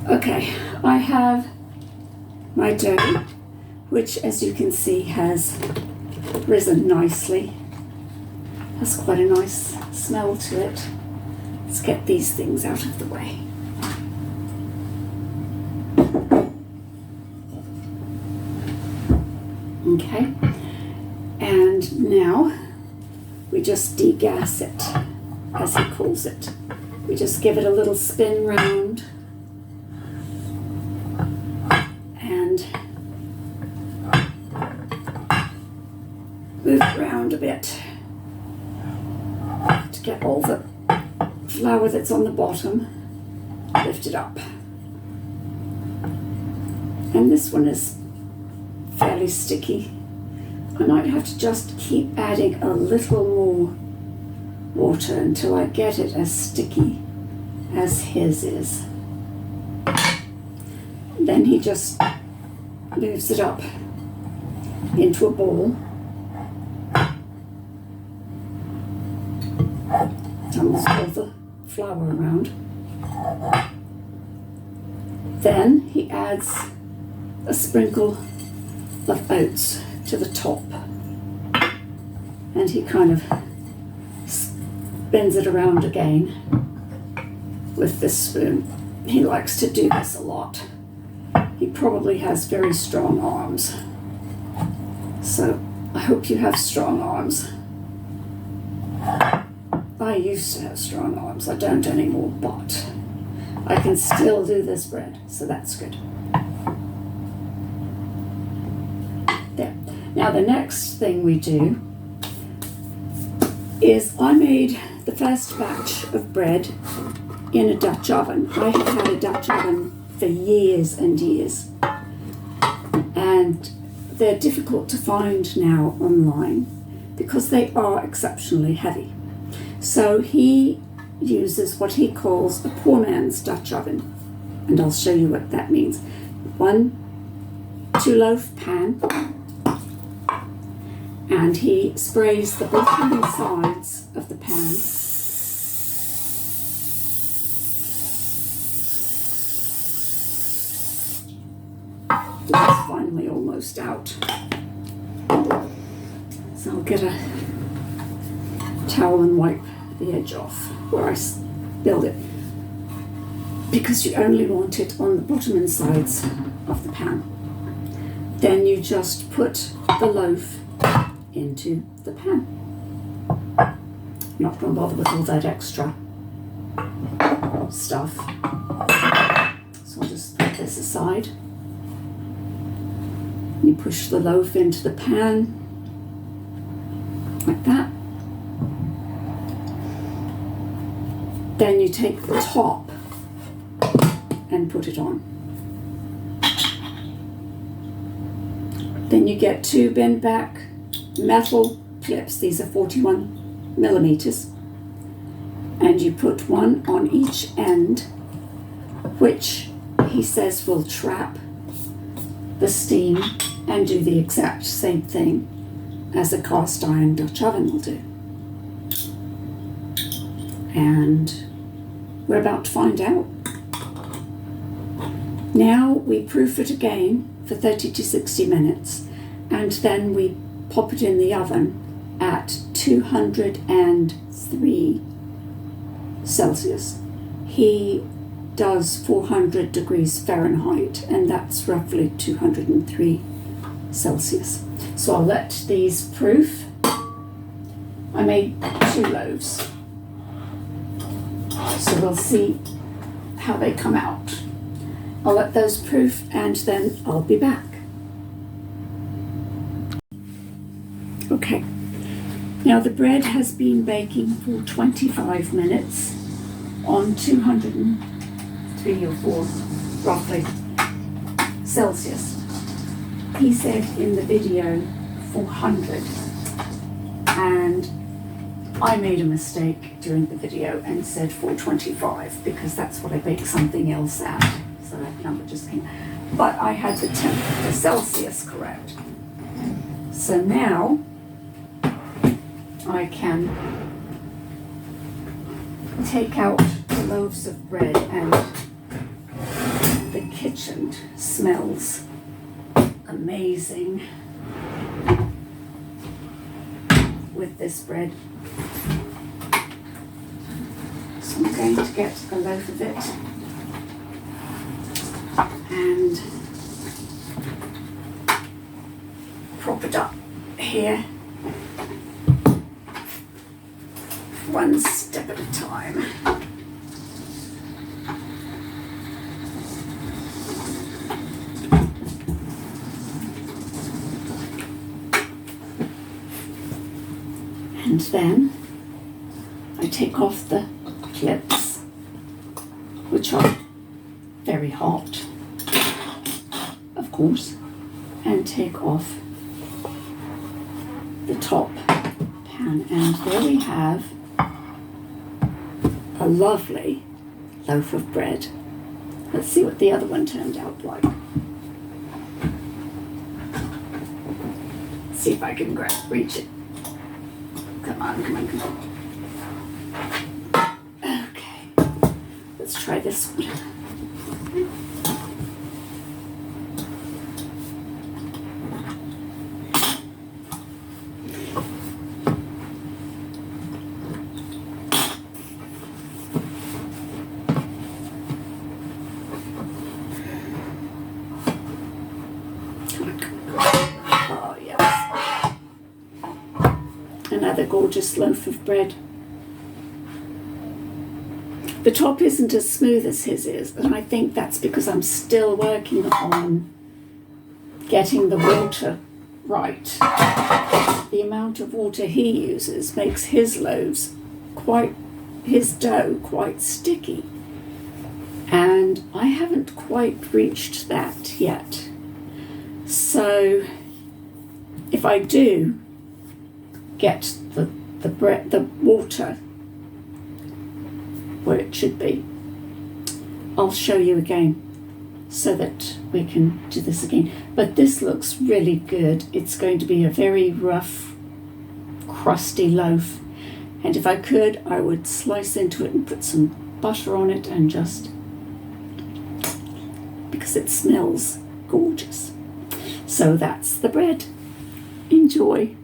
Okay, I have my dough, which as you can see has risen nicely. Has quite a nice smell to it. Let's get these things out of the way. Okay, and now we just degas it, as he calls it. We just give it a little spin round and move it around a bit to get all the flour that's on the bottom lifted up. And this one is fairly sticky. I might have to just keep adding a little more water until I get it as sticky as his is. Then he just moves it up into a ball, tumbles all the flour around. Then he adds a sprinkle of oats to the top, and he kind of spins it around again with this spoon. He likes to do this a lot. He probably has very strong arms, so I hope you have strong arms. I used to have strong arms. I don't anymore, but I can still do this bread, so that's good. There. Now the next thing we do is I made the first batch of bread in a Dutch oven. I have had a Dutch oven for years and years, and they're difficult to find now online because they are exceptionally heavy. So he uses what he calls a poor man's Dutch oven, and I'll show you what that means. 1 2-loaf pan, and he sprays the bottom and sides of the pan it's finally almost out. So I'll get a towel and wipe the edge off where I spilled it, because you only want it on the bottom and sides of the pan. Then you just put the loaf into the pan. I'm not going to bother with all that extra stuff, so I'll just put this aside. You push the loaf into the pan like that. Then you take the top and put it on. Then you get 2 bent back metal clips. These are 41 millimeters, and you put one on each end, which he says will trap the steam and do the exact same thing as a cast iron Dutch oven will do. And we're about to find out. Now we proof it again for 30 to 60 minutes, and then we pop it in the oven at 203 Celsius. He does 400 degrees Fahrenheit, and that's roughly 203 Celsius. So I'll let these proof. I made 2 loaves, so we'll see how they come out. I'll let those proof, and then I'll be back. Okay, now the bread has been baking for 25 minutes on 203 or 4 roughly Celsius. He said in the video 400, and I made a mistake during the video and said 425 because that's what I baked something else at, so that number just came. But I had the Celsius correct. So now I can take out the loaves of bread and smells amazing with this bread. So I'm going to get a loaf of it and prop it up here, one step at a time. And then I take off the clips, which are very hot, of course, and take off the top pan. And there we have a lovely loaf of bread. Let's see what the other one turned out like. See if I can reach it. Come on, come on, come on. Okay, let's try this one. Oh, yes. Another gorgeous loaf of bread. The top isn't as smooth as his is, and I think that's because I'm still working on getting the water right. The amount of water he uses makes his dough quite sticky. And I haven't quite reached that yet. So if I do get the water where it should be, I'll show you again so that we can do this again. But this looks really good. It's going to be a very rough, crusty loaf. And if I could, I would slice into it and put some butter on it, and just because it smells gorgeous. So that's the bread. Enjoy.